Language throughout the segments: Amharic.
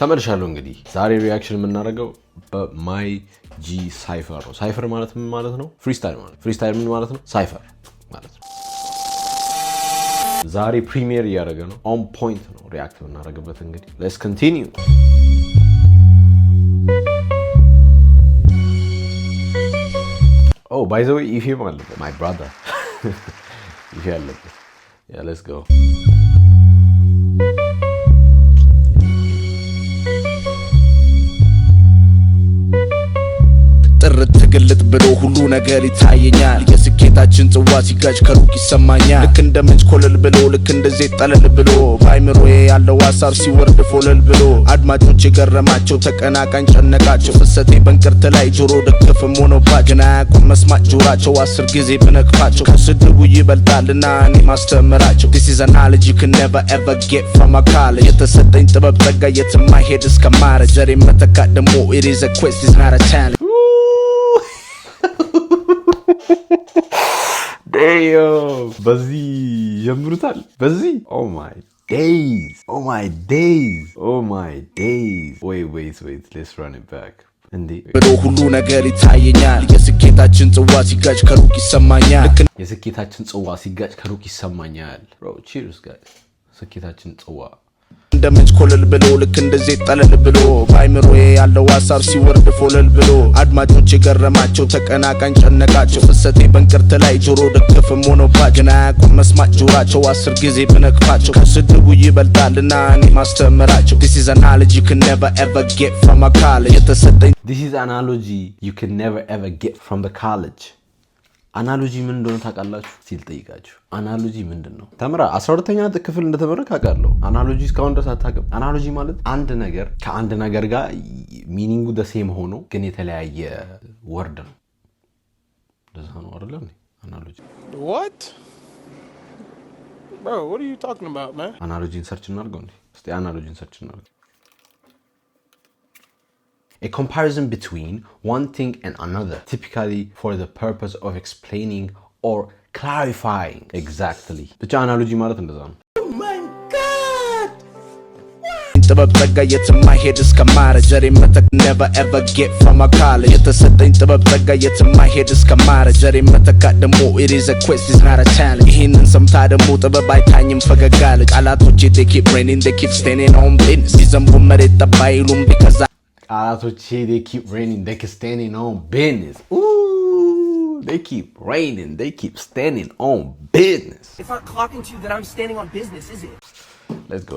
ተመልሻለሁ እንግዲህ ዛሬ ሪአክሽን የምናደርገው በማይ ጂ ሳይፈር ነው። ሳይፈር ማለት ምን ማለት ነው? ፍሪስታይል ማለት። ፍሪስታይል ምን ማለት ነው? ሳይፈር ማለት ነው። ዛሬ ፕሪሚየር እያደረገ ነው። ኦን ፖይንት ነው ሪአክት የምናደርግበት እንግዲህ ሌትስ ኮንቲኒዩ። ኦ ባይ ዘ ዌይ ኢፌ ማለት ማይ ብራዘር ኢፌ አለበት። ያ ሌትስ ጎ ትግልጥ ብሎ ሁሉ ነገር ይታየኛል የስኬታችን ጽዋ ሲጋጭ ከሩቅ ይሰማኛል ልክ እንደ ምንጭ ኮለል ብሎ ልክ እንደ ዘይት ጠለል ብሎ ባይምሮዬ ያለው ሐሳብ ሲወርድ ፎለል ብሎ አድማጮች የገረማቸው ተቀናቃኝ ጨነቃቸው ፍሰቴ በእንቅርት ላይ ጆሮ ደግፍም ሆኖባቸው ግን አያውቁም መስማት ጆራቸው 10 ጊዜ ብነቅፋቸው ከስድቡ ይበልጣልና እኔ ማስተምራቸው This is a knowledge you can never ever get from a college የተሰጠኝ ጥበብ ጸጋ የትም አይሄድ እስከማረ ዘሬ መተካት ደግሞ it is a quest is not a challenge Damn! በዚህ ጀምሩታል በዚህ Oh my days! Oh my days! Oh my days! Wait, let's run it back. ብሎ ሁሉ ነገር ይታየኛል የስኬታችን ጽዋ ሲጋጭ ከሩቅ ይሰማኛል የስኬታችን ጽዋ ሲጋጭ ከሩቅ ይሰማኛል Bro, cheers guys. ስኬታችን ጽዋ እንደ ምንጭ ኮለል ብሎ ልክ እንደ ዘይት ጠለል ብሎ ባይምሮዬ ያለው ሐሳብ ሲወርድ ፎለል ብሎ አድማጮች የገረማቸው ተቀናቃኝ ጨነቃቸው ፍሰቴ በእንቅርት ላይ ጆሮ ደግፍም ሆኖባቸው ግን አያውቁም መስማት ጆራቸው 10 ጊዜ ብነቅፋቸው ከስድቡ ይበልጣልና እኔ ማስተምራቸው This is a knowledge you can never ever get from a college የተሰጠኝ This is an analogy you can never ever get from the college አናሎጂ ምን እንደሆነ ታውቃላችሁ ሲል ጠይቃችሁ አናሎጂ ምንድነው ተምራ 12ኛ ክፍል እንደተመረቀ አውቃለሁ አናሎጂ እስካሁን ድረስ አታውቅም አናሎጂ ማለት አንድ ነገር ከአንድ ነገር ጋር ሚኒንጉ the same ሆኖ ግን የተለያየ ወርድ ነው እንደዛ ነው አይደል አናሎጂ What? Bro, what are you talking about, man? አናሎጂን ሰርች እናድርገው እንዴ እስቲ አናሎጂን ሰርች እናድርገው A comparison between one thing and another, typically for the purpose of explaining or clarifying. Exactly. ብቻ አናሎጂ ማለት እንደዛ ነው። Oh my god! ጥበብ ጸጋ የትም አይሄድ እስከማረ ዘሬ መተክ never ever get from a college የተሰጠኝ ጥበብ ጸጋ የትም አይሄድ እስከማረ ዘሬ መተካት ደግሞ it is a quest is not a challenge ይህንን ሰምታ ደግሞ ጥበብ አይታኝም ፈገግ አለ ቃላቶቼ they keep raining they keep standing on business ሲዘንቡ መሬት ጠባ አይሉም because ቃላቶቼ they keep raining they keep standing on business Ooh, they keep raining they keep standing on business It's not clocking to you that I'm standing on business, is it? Let's go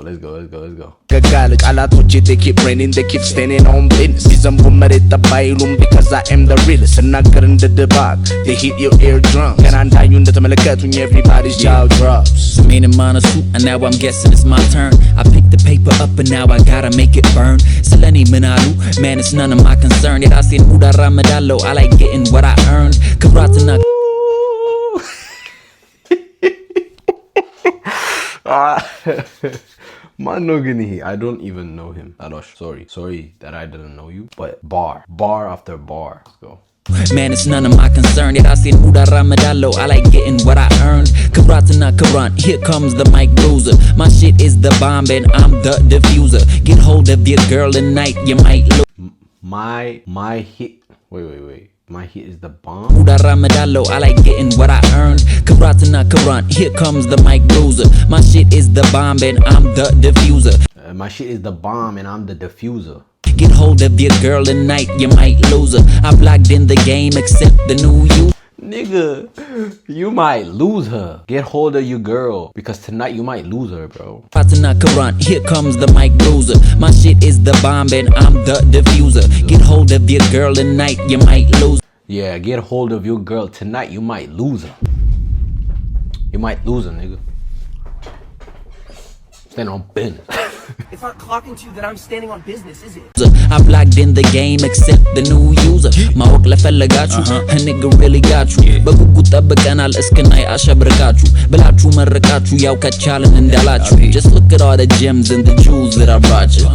ገጋለ ቃላቶቼ they keep raining they keep standing on business ሲዘንቡ መሬት ጠባ አይሉም because I am the realest ስናገር እንደ ድባቅ they hit your eardrums ገና እንዳዩ እንደተመለከቱኝ everybody's jaw drops Made in Monasu, and now I'm guessing it's my turn. I picked the paper up and now I gotta make it burn. Seleni Minalu, man, it's none of my concern. Yet I seen Uda Ramadalo, I like getting what I earned. Kabratana. Mano gini, I don't even know him. Alosh, sorry that I didn't know you. But bar after bar. Let's go. Man, it's none of my concern. Yet I seen Uda Ramadalo, I like getting what I earned. Kabratana Karan, here comes the mic bruiser. My shit is the bomb and I'm the diffuser. Get hold of your girl tonight, you might lose. My hit. Wait. My hit is the bomb. Uda Ramadalo, I like getting what I earned. Kabratana Karan, here comes the mic bruiser. My shit is the bomb and I'm the diffuser. My shit is the bomb and I'm the diffuser. Get hold of your girl tonight, you might lose her. I've locked in the game, except the new you. Nigga, you might lose her. Get hold of your girl, because tonight you might lose her, bro. Fatana Karan, here comes the mic bruiser. My shit is the bomb and I'm the diffuser. Get hold of your girl tonight, you might lose her. Yeah, get hold of your girl tonight, you might lose her. You might lose her, nigga. Stand on business. It's not clocking to you that I'm standing on business, is it? I've logged in the game except the new user. ማወቅ ለፈለጋችሁ a nigga really got you. በጉጉት ጠብቀናል እስክናይ አሸብርቃችሁ ብላችሁ መርቃችሁ ያው ከቻልን እንዳላችሁ. Just look at all the gems and the jewels that I brought you.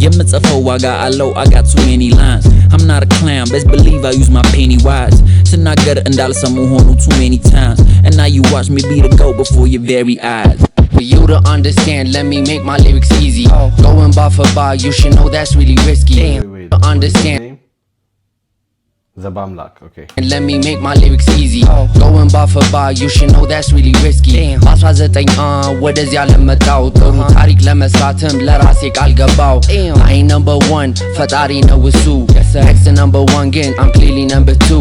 የምጽፈው ዋጋ አለው I got too many lines. I'm not a clown, best believe I use my penny wise. ስናገር እንዳልሰሙ ሆኑ too many times. And now you watch me be the goat before your very eyes. For you to understand, let me make my lyrics easy. Going bar for bar, you should know that's really risky. Wait, To understand. Zabamlak, okay. And let me make my lyrics easy. Going bar for bar, you should know that's really risky. በ19 ወደዚያ ለመጣው ጥሩ ታሪክ ለመስራትም ለራሴ ቃል ገባው። I ain't number 1 ፈጣሪ ነው እሱ next number 1 ግን I'm clearly number 2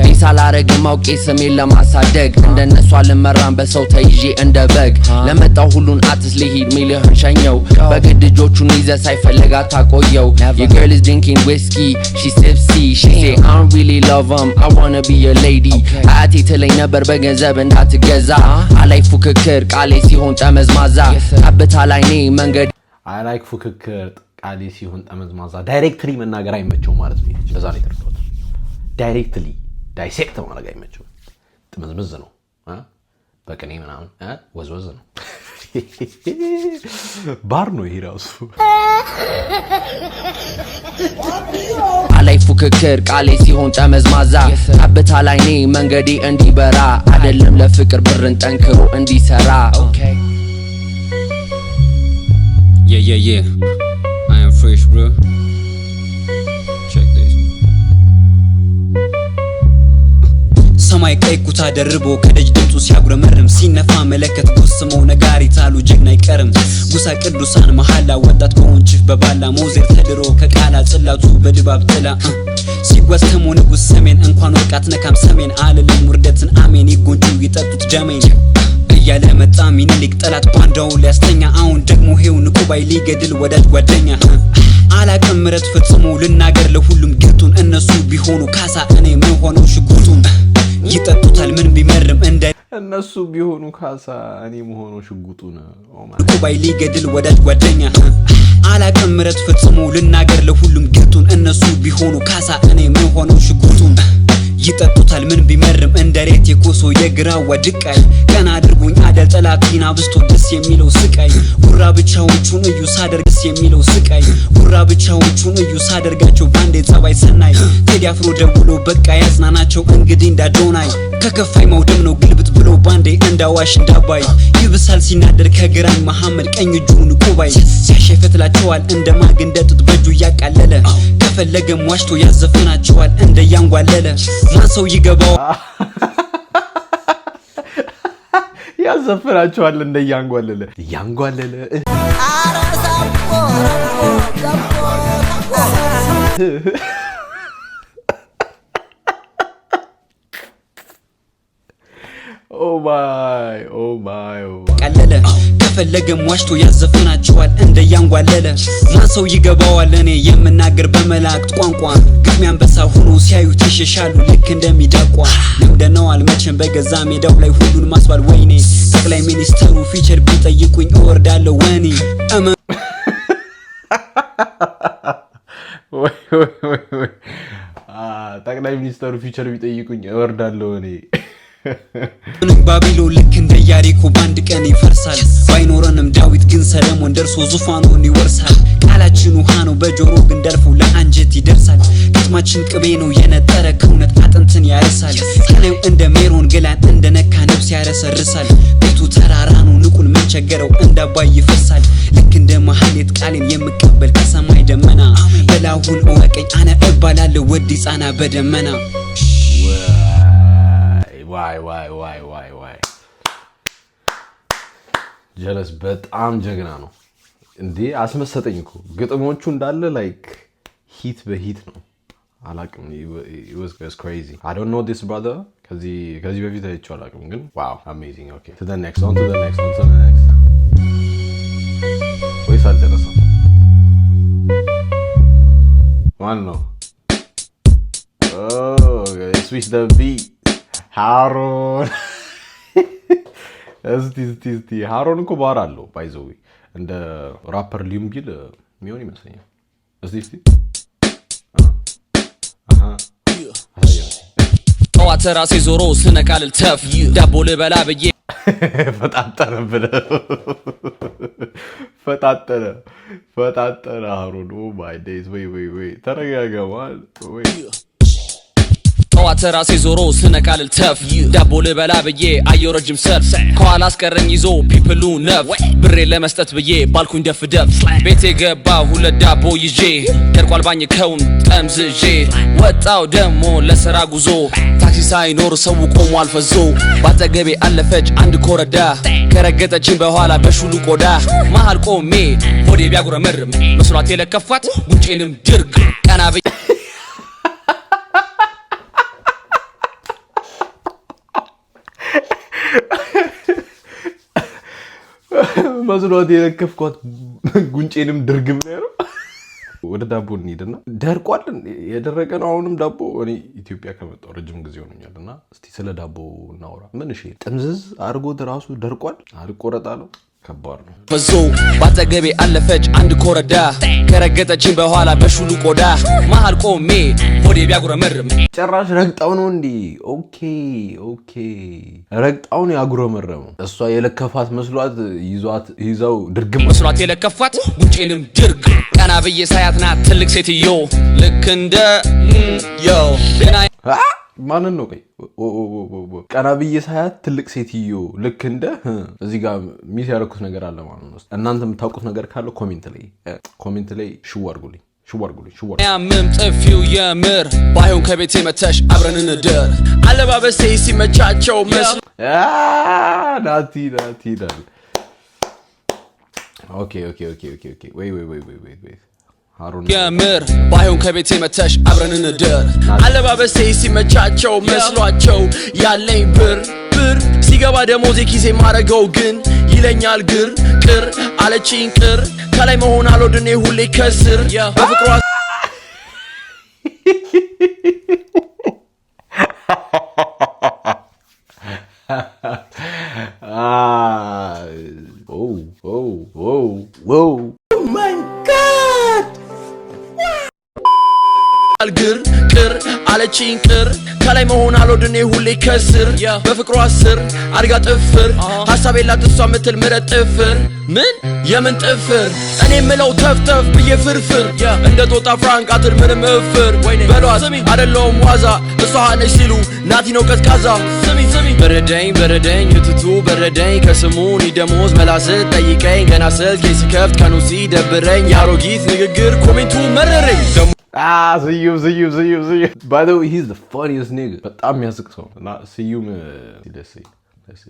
ዲስ አላረግም አውቄ ስሜን ለማሳደግ እንደነሱ አልመራም በሰው ተይዤ እንደ በግ ለመጣው ሁሉን አትስ ልሂድ ሚልህን ሸኘው በግድ እጆቹን ይዘ ሳይፈልግ አታቆየው Your girl is drinking whiskey, she tipsy, she say I don't really love I wanna be a lady አያቴ ትለኝ ነበር በገንዘብ እንዳትገዛ አላይ ፉክክር ቃሌ ሲሆን ጠመዝማዛ አብታ ላይ ነኝ መንገድ I like ፉክክር ቃሌ ሲሆን ጠመዝማዛ ዳይሬክትሊ መናገር አይመቸው ማለት ነው ለዛ ነው የተረዳሁት ዳይሬክትሊ ዳይሴክት ማድረግ አይመቸው ጥመዝምዝ ነው በቀኔ ምናምን ወዝወዝ ነው ባር ነው ይሄ ራሱ አላይ ፉክክር ቃሌ ሲሆን ጠመዝማዛ አብታ ላይ ነኝ መንገዴ እንዲበራ አይደለም ለፍቅር ብርን ጠንክሮ እንዲሰራ Yeah. I am fresh, bro. Check this. ሰማይ ቀይ ኩታ ደርቦ ከደጅ ድምጹ ሲያጉረመርም ሲነፋ መለከት ጎስመው ነጋሪት አሉ ጀግና አይቀርም ጉሳ ቅዱሳን መሐላ ወጣት ከወንጭፍ በባላ ሞዜር ተድሮ ከቃላ ጽላቱ በድባብ ጥላ ሲጓስተሙ ንጉስ ሰሜን እንኳን ወርቃት ነካም ሰሜን አለለም ውርደትን አሜን ይጎንጁ ይጠጡት ደሜን እያለ መጣ ሚኒሊክ ጠላት ባንዳው ሊያስተኛ አሁን ደግሞ ሄው ንቁባይ ሊገድል ወዳጅ ጓደኛ አላቀም ምረት ፈጽሞ ልናገር ለሁሉም ግርቱን እነሱ ቢሆኑ ካሳ እኔ ምን ሆነው ሽጉጡን ይጠጡታል ምን ቢመርም እንደ እነሱ ቢሆኑ ካሳ እኔ መሆኑ ሽጉጡን ንቁባይ ሊገድል ወዳጅ ጓደኛ አላቀም ምረት ፈጽሞ ልናገር ለሁሉም ግርቱን እነሱ ቢሆኑ ካሳ እኔ ምን ሆነው ሽጉጡን ይጠጡታል ምን ቢመርም እንደሬት የኮሶ የግራዋ ድቃይ ቀና አድርጉኝ አደል ጠላቲና ብስቶ ደስ የሚለው ስቃይ ጉራ ብቻዎቹን እዩ ሳደርግ ደስ የሚለው ስቃይ ጉራ ብቻዎቹን እዩ ሳደርጋቸው ባንዴ ጸባይ ሰናይ ቴዲ አፍሮ ደውሎ በቃ ያዝናናቸው እንግዲህ እንዳዶናይ ከከፋይ መውደም ነው ግልብጥ ብሎ ባንዴ እንዳዋሽ እንዳባይ ይብሳል ሲናደር ከግራኝ መሐመድ ቀኝ እጁን ቆባይ ሲያሸፈትላቸዋል እንደማግ እንደጥጥ በጁ ያቃለለ ከፈለገም ዋሽቶ ያዘፈናቸዋል እንደያንጓለለ ማሰው ይገባው ያዘፈናቸዋል እንደያንጓለለ ያንጓለለ Oh my ቀለለ ከፈለገም ዋሽቶ ያዘፈናቸዋል እንደያንጓለለ ማሰው ይገባዋል እኔ የምናገር በመላእክት ቋንቋ ግጥሚያን በሳ ሆኖ ሲያዩት ይሸሻሉ ልክ እንደሚዳቋ ለምደነዋል መቼም በገዛ ሜዳው ላይ ሁሉን ማስባል ወይኔ ጠቅላይ ሚኒስተሩ ፊቸር ቢጠይቁኝ እወርዳለሁ ወኔ ጠቅላይ ሚኒስተሩ ፊቸር ቢጠይቁኝ እወርዳለሁ እኔ ባቢሎን ልክ እንደ ያሪኮ ባንድ ቀን ይፈርሳል ባይኖረንም ዳዊት ግን ሰለሞን ደርሶ ዙፋኑን ይወርሳል ቃላችን ውሃ ነው በጆሮ ግን ደርፎ ለአንጀት ይደርሳል ግጥማችን ቅቤ ነው የነጠረ ከእውነት አጥንትን ያርሳል ቀኔው እንደ ሜሮን ገላን እንደ ነካ ነፍስ ያረሰርሳል ቤቱ ተራራ ነው ንቁን ምን ቸገረው እንዳባይ ይፈሳል ልክ እንደ መሐሌት ቃሌን የምቀበል ከሰማይ ደመና በላሁን እወቀኝ አነ እባላለሁ ወዲ ጻና በደመና ዋይ ጀለስ በጣም ጀግና ነው እንዴ አስመሰጠኝ እኮ ግጥሞቹ እንዳለ ላይክ ሂት በሂት ነው አላቅም it was crazy I don't know this brother ከዚህ በፊት አይቼው አላቅም ግን wow amazing okay to the next ወይስ አልደረሰም ማን ነው switch the beat ሃሮን እስቲ ሃሮን እኮ ባር አለው ባይዘው እንደ ራፐር ሊም ቢል ሚሆን ይመስለኛል እስቲ ጠዋት ራሴ ዞሮ ስነቃልል ተፍ ዳቦ ልበላ ብዬ ፈጣጠረ ሃሮን ኦ ማይ ዴይዝ ወይ ተረጋጋዋል ወይ ጠዋት ራሴ ዞሮ ስነቃልል ተፍ ዳቦ ልበላ ብዬ አየው ረጅም ሰልፍ ከኋላ አስቀረኝ ይዞ ፒፕሉ ነፍ ብሬ ለመስጠት ብዬ ባልኩኝ ደፍ ደፍ ቤቴ ገባ ሁለት ዳቦ ይዤ ደርቋል ባኝከውን ጠምዝዤ ወጣው ደሞ ለስራ ጉዞ ታክሲ ሳይኖር ሰው ቆሟል ፈዞ ባጠገቤ አለፈች አንድ ኮረዳ ከረገጠችኝ በኋላ በሹሉ ቆዳ መሃል ቆሜ ሆዴ ቢያጉረመርም መስሏት የለከፋት ጉንጬንም ድርግ ቀና ብዬ መስሏት የለከፍኳት ጉንጬንም ድርግም ነው። ወደ ዳቦ እንሂድና ደርቋል። የደረቀ ነው አሁንም ዳቦ። እኔ ኢትዮጵያ ከመጣሁ ረጅም ጊዜ ሆኖኛልና እስቲ ስለ ዳቦ እናውራ። ምን እሺ ጥምዝዝ አድርጎት ራሱ ደርቋል። አልቆረጣለሁ ከባድ ነው። ፈዞ ባጠገቤ አለፈች አንድ ኮረዳ ከረገጠችኝ በኋላ በሹሉ ቆዳ መሃል ቆሜ ሆዴ ቢያጉረመርም ጭራሽ ረግጣው ነው እንዴ? ኦኬ ረግጣው ነው ያጉረመረመው። እሷ የለከፋት መስሏት ይዘው ድርግም መስሏት የለከፋት ጉንጬንም ድርግ ቀና ብዬ ሳያት ናት ትልቅ ሴትዮ ልክ እንደ ማንን ነው? ቆይ ቀና ብዬ ሳያት ትልቅ ሴትዮ ልክ እንደ እዚህ ጋር ሚስ ያደረኩት ነገር አለ ማለት ነው። እናንተ የምታውቁት ነገር ካለ ኮሜንት ላይ ሽው አድርጉልኝ። ያምም ጥፊው የምር ባይሆን ከቤቴ መተሽ አብረን እንደር አለባበሴ ሲመቻቸው መስሎ ናቲ ይላል። ኦኬ ወይ የምር ባይሆን ከቤቴ መተሽ አብረን እንደር አለባበሴ ሲመቻቸው መስሏቸው ያለኝ ብር ሲገባ ደሞዜ ኪሴ ማረገው ግን ይለኛል ግር ቅር አለችኝ ቅር ከላይ መሆን አልወድኔ ሁሌ ከስር በፍቅሯ ግር ቅር አለችኝ ቅር ከላይ መሆን አልወድኔ ሁሌ ከስር በፍቅሯ ስር አድጋ ጥፍር ሀሳብ የላት እሷ ምትል ምረት ጥፍር ምን የምን ጥፍር እኔ ምለው ተፍተፍ ብዬ ፍርፍር እንደ ጦጣ ፍራንክ አትል ምንም እፍር በሏት አደለውም ዋዛ እሷ ነች ሲሉ ናቲ ነው ቀዝቃዛ በረደኝ እትቱ በረደኝ ከስሙኒ ደሞዝ መላስት ጠይቀኝ ገና ስልኬ ሲከፍት ቀኑ ሲደብረኝ የአሮጊት ንግግር ኮሜንቱ መረረኝ ስዩም by the way he's the funniest nigga በጣም የሚያስቅ ሰው እና ስዩም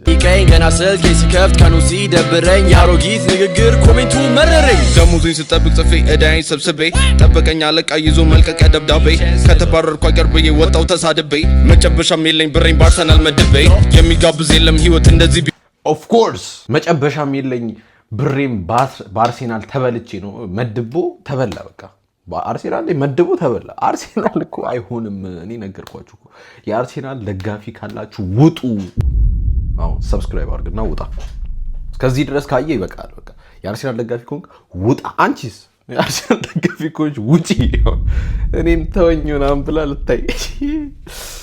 ጠይቀኝ ገና ስልኬ ሲከፍት ቀኑ ሲደብረኝ የአሮጊት ንግግር ኮሜንቱ መረረኝ ደሞዙን ስጠብቅ ጽፌ እዳይን ሰብስቤ ጠበቀኝ አለቃ ይዞ መልቀቂያ ደብዳቤ ከተባረርኩ አቀርብዬ ወጣው ተሳድቤ መጨበሻም የለኝ ብሬን በአርሰናል መድቤ የሚጋብዝ የለም ህይወት እንደዚህ of course መጨበሻም የለኝ ብሬን በአርሴናል ተበልቼ ነው መድቦ ተበላ በቃ አርሴናል ላይ መድቦ ተበላ። አርሴናል እኮ አይሆንም። እኔ ነገርኳችሁ እኮ የአርሴናል ደጋፊ ካላችሁ ውጡ። አሁን ሰብስክራይብ አድርግና ውጣ። እስከዚህ ድረስ ካየ ይበቃል። በቃ የአርሴናል ደጋፊ ከሆንክ ውጣ። አንቺስ የአርሴናል ደጋፊ ከሆንሽ ውጪ። እኔን ተወኝ ምናምን ብላ ልታይ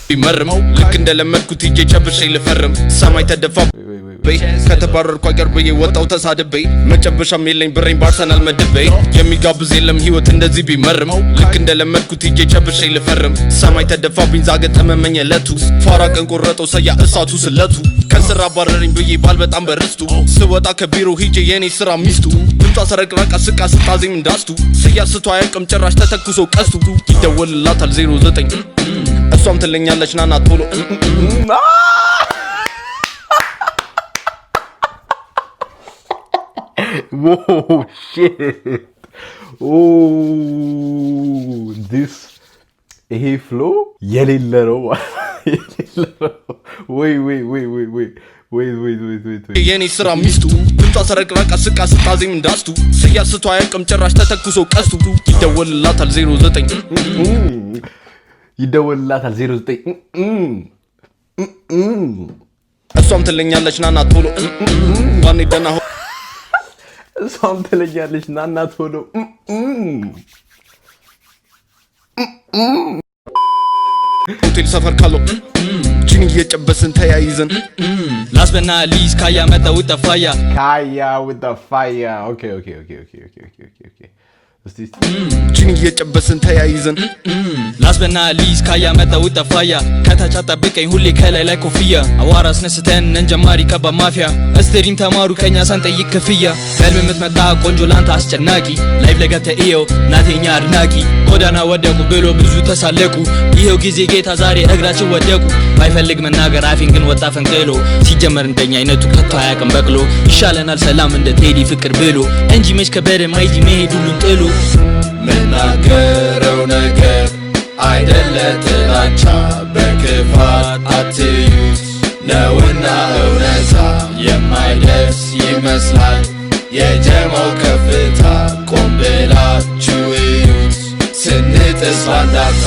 ቢመርመው ልክ እንደለመድኩት ሂጄ ጨብሼ ልፈርም ሰማይ ተደፋ ከተባረርኩ አቀርብዬ ወጣው ተሳድቤ መጨበሻም የለኝ ብሬን በአርሰናል መድቤ የሚጋብዝ የለም ህይወት እንደዚህ ቢመርመው ልክ እንደለመድኩት ሂጄ ጨብሼ ልፈርም ሰማይ ተደፋብኝ ዛገጠ መመኘለቱ ፋራ ቀን ቆረጠው ሰያ እሳቱ ስለቱ ከስራ አባረረኝ ብዬ ባል በጣም በርስቱ ስወጣ ከቢሮ ሂጄ የኔ ስራ ሚስቱ ድምጧ ሰረቅራቃ ስቃ ስታዜም እንዳስቱ ስያስቷ አያውቅም ጭራሽ ተተኩሶ ቀስቱ ይደወልላታል 09 እሷም ትለኛለች ናና ቶሎ Whoa, shit. Oh, this ይሄ ፍሎ የሌለ ነው። ወይ የኔ ስራ ሚስቱ ድምጧ ሰረቅራቃ ስቃ ስታዜም እንዳስቱ ስያስቷ አያውቅም ጭራሽ ተተኩሶ ቀስቱ ይደወልላታል 09 እሷም ትለኛለች ናና ቶሎ ባኔ ደና እሷም ትለኛለች ናና ቶሎ ሆቴል ሰፈር ካለው ጂኒ እየጨበስን ተያይዘን ላስበና ሊዝ ካያ መጣ with the fire with the fire ኦኬ እስቲ ችን እየጨበስን ተያይዘን ላስበና ሊዝ ካያ መጣው ጠፋያ ከታች አጣብቀኝ ሁሌ ከላይ ላይ ኮፍያ አዋራ አስነስተን እንጀማሪ ከባ ማፊያ እስትሪም ተማሩ ከኛ ሳንጠይቅ ክፍያ በልም የምትመጣ ቆንጆ ላንተ አስጨናቂ ላይቭ ለገብተ እየው ናቴኛ አድናቂ ጎዳና ወደቁ ብሎ ብዙ ተሳለቁ ይሄው ጊዜ ጌታ ዛሬ እግራችን ወደቁ ባይፈልግ መናገር አፊን ግን ወጣ ፈንቅሎ ሲጀመር እንደኛ አይነቱ ከቶ አያቅም በቅሎ ይሻለናል ሰላም እንደ ቴዲ ፍቅር ብሎ እንጂ መች ከበደ ማይዚ መሄድ ሁሉን ጥሎ ምናገረው ነገር አይደለ ጥላቻ በክፋት አትዩት ነውና እውነታ የማይደርስ ይመስላል የጀማው ከፍታ ቆም ብላችሁ እዩት ስንጥስ ባንዳታ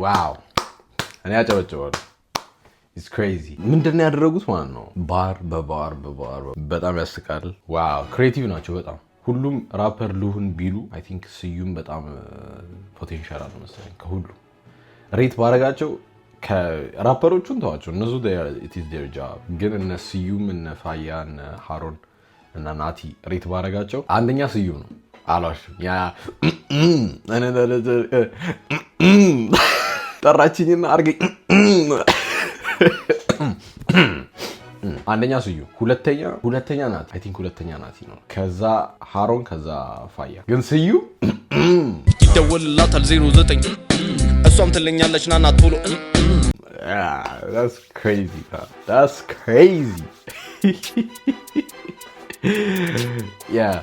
ዋው እኔ አጨበጨባለሁ። ኢትስ ክሬዚ ምንድነው ያደረጉት ማለት ነው። ባር በባር በጣም ያስቃል። ዋው ክሬቲቭ ናቸው በጣም ሁሉም ራፐር ልሁን ቢሉ አይ ቲንክ ስዩም በጣም ፖቴንሻል አለው መሰለኝ ከሁሉ ሬት ባረጋቸው ከራፐሮቹን ተዋቸው እነሱ it is their job ግን እነ ስዩም እነ ፋያ እነ ሃሮን እና ናቲ ሬት ባረጋቸው አንደኛ ስዩም ነው አላሽም ያ ጠራችኝና አርገኝ አንደኛ ስዩም ሁለተኛ ናቲ አይ ቲንክ ሁለተኛ ናቲ ነው ከዛ ሃሮን ከዛ ፋያ ግን ስዩም ይደወልላታል 09 እሷም ትለኛለች ናና ቶሎ that's crazy yeah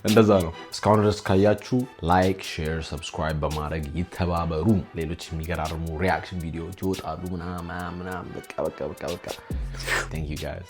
እንደዛ ነው። እስካሁን ድረስ ካያችሁ ላይክ ሼር ሰብስክራይብ በማድረግ ይተባበሩ። ሌሎች የሚገራርሙ ሪአክሽን ቪዲዮዎች ይወጣሉ ምናምን በቃ thank you guys